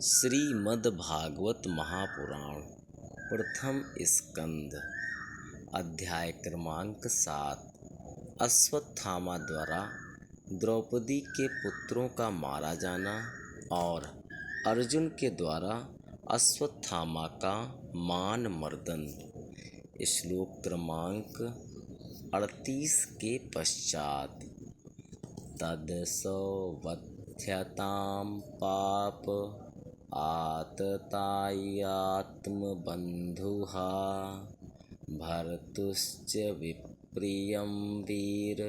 श्रीमद्भागवत महापुराण प्रथम स्कंद अध्याय क्रमांक 7। अश्वत्थामा द्वारा द्रौपदी के पुत्रों का मारा जाना और अर्जुन के द्वारा अश्वत्थामा का मान मर्दन। श्लोक क्रमांक 38 के पश्चात। तदसौवध्यतां पाप आततायात्मबन्धुः भर्तुश्च विप्रियं वीर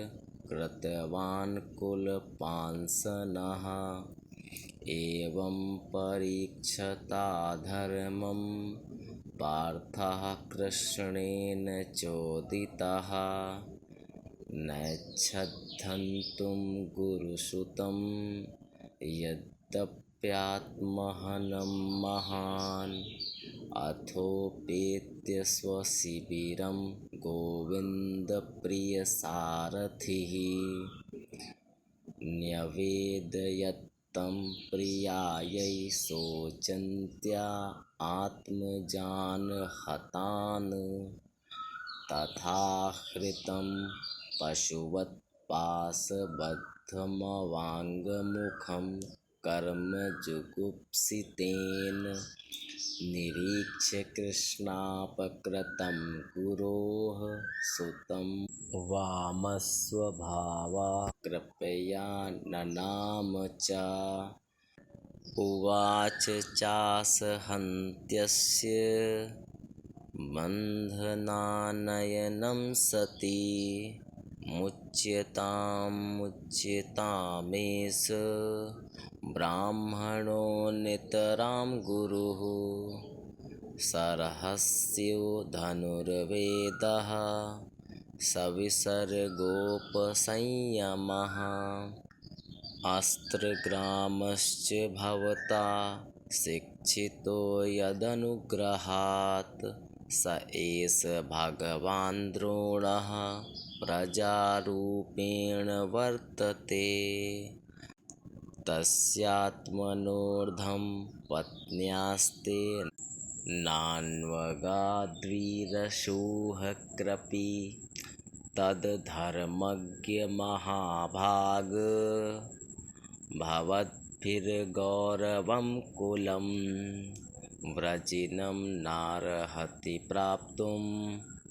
कृतवान् कुलपांसनः एवं परीक्षता धर्मं पार्थः कृष्णेन चोदितः नैच्छद्धन्तुं गुरुसुतं यद्यप्यात्महनं महान् अथोपेत्य स्वशिबिरं गोविन्दप्रियसारथिः न्यवेदयत्तं प्रियायै शोचन्त्या आत्मजान् हतान् तथाहृतं पशुवत् पाशबद्धमवाङ्मुखं कर्मजुगुप्सितेन निरीक्ष्य कृष्णापकृतं गुरोः सुतं वामस्वभावा कृपया ननाम च। उवाच चासहन्त्यस्य बन्धनानयनं सती मुच्यतामेष ब्राह्मणो नितरां गुरुः सरहस्यो धनुर्वेदः सविसर्गोपसंयमः अस्त्रग्रामश्च भवता शिक्षितो यदनुग्रहात् स एष भगवान् द्रोणः प्रजारूपेण वर्तते। तस्यात्मनोर्ध्वं पत्न्यास्ते नान्वगाद्वीरशोः कृपी तद्धर्मज्ञ महाभाग भवद्भिर्गौरवं कुलं व्रजिनं नार्हति प्राप्तुं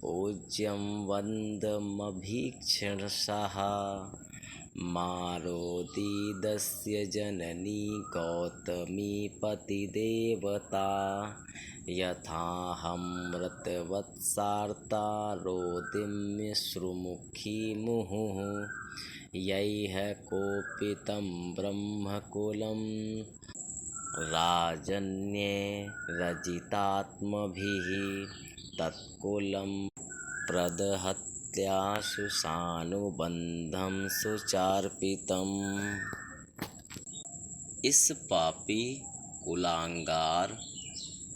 पूज्यं वन्द्यमभीक्ष्णशः मारोदीदस्य जननी गौतमी पतिदेवता यथाहमृतवत्सार्ता रोदिम्यश्रुमुखी मुहुः यैः कोपितं ब्रह्मकुलं राजन्ये रजितात्मभिः तत्कुलं प्रदहत्याशु सानुबन्धं सुचार्पितम्। इस पापी कुलांगार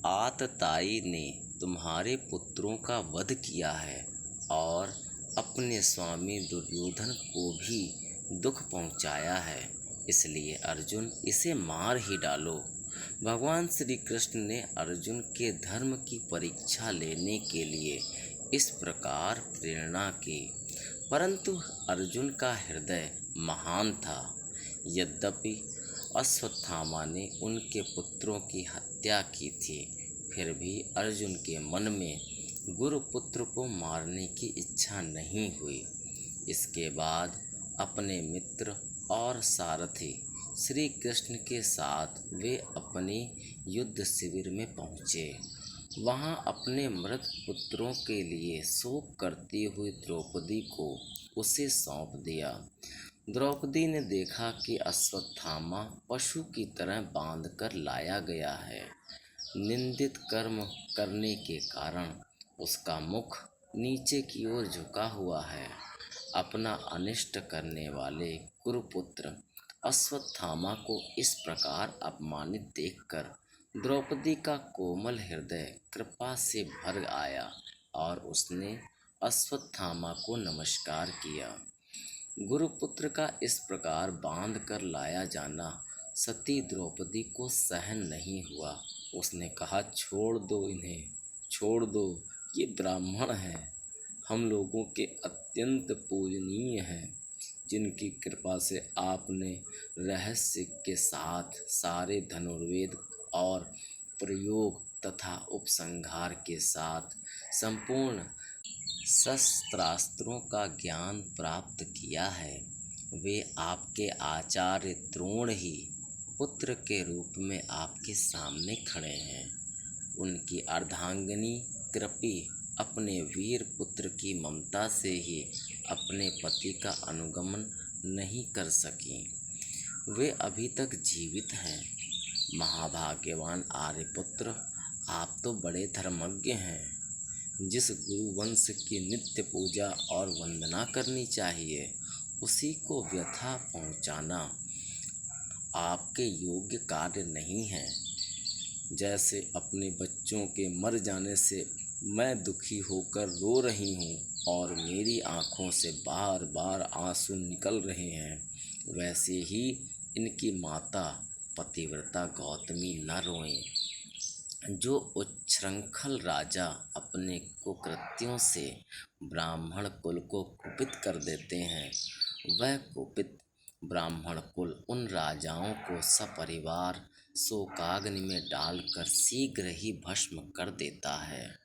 आतताई ने तुम्हारे पुत्रों का वध किया है और अपने स्वामी दुर्योधन को भी दुख पहुंचाया है, इसलिए अर्जुन इसे मार ही डालो। भगवान श्री कृष्ण ने अर्जुन के धर्म की परीक्षा लेने के लिए इस प्रकार प्रेरणा की, परंतु अर्जुन का हृदय महान था। यद्यपि अश्वत्थामा ने उनके पुत्रों की हत्या की थी, फिर भी अर्जुन के मन में गुरुपुत्र को मारने की इच्छा नहीं हुई। इसके बाद अपने मित्र और सारथी श्री कृष्ण के साथ वे अपने युद्ध शिविर में पहुँचे। वहाँ अपने मृत पुत्रों के लिए शोक करती हुई द्रौपदी को उसे सौंप दिया। द्रौपदी ने देखा कि अश्वत्थामा पशु की तरह बांधकर लाया गया है। निंदित कर्म करने के कारण उसका मुख नीचे की ओर झुका हुआ है। अपना अनिष्ट करने वाले कुरुपुत्र अश्वत्थामा को इस प्रकार अपमानित देखकर द्रौपदी का कोमल हृदय कृपा से भर आया और उसने अश्वत्थामा को नमस्कार किया। गुरुपुत्र का इस प्रकार बांध कर लाया जाना सती द्रौपदी को सहन नहीं हुआ। उसने कहा, छोड़ दो इन्हें, छोड़ दो, ये ब्राह्मण हैं, हम लोगों के अत्यंत पूजनीय हैं, जिनकी कृपा से आपने रहस्य के साथ सारे धनुर्वेद और प्रयोग तथा उपसंहार के साथ संपूर्ण शस्त्रास्त्रों का ज्ञान प्राप्त किया है। वे आपके आचार्य द्रोण ही पुत्र के रूप में आपके सामने खड़े हैं। उनकी अर्धांगिनी कृपि अपने वीर पुत्र की ममता से ही अपने पति का अनुगमन नहीं कर सकी। वे अभी तक जीवित हैं। महाभाग्यवान आर्यपुत्र, आप तो बड़े धर्मज्ञ हैं। जिस गुरु वंश की नित्य पूजा और वंदना करनी चाहिए, उसी को व्यथा पहुंचाना आपके योग्य कार्य नहीं है। जैसे अपने बच्चों के मर जाने से मैं दुखी होकर रो रही हूँ और मेरी आँखों से बार बार आंसू निकल रहे हैं, वैसे ही इनकी माता पतिव्रता गौतमी न रोएं। जो उच्छृंखल राजा अपने कुकृत्यों से ब्राह्मण कुल को कुपित कर देते हैं, वह कुपित ब्राह्मण कुल उन राजाओं को सपरिवार शोकाग्नि में डालकर शीघ्र ही भस्म कर देता है।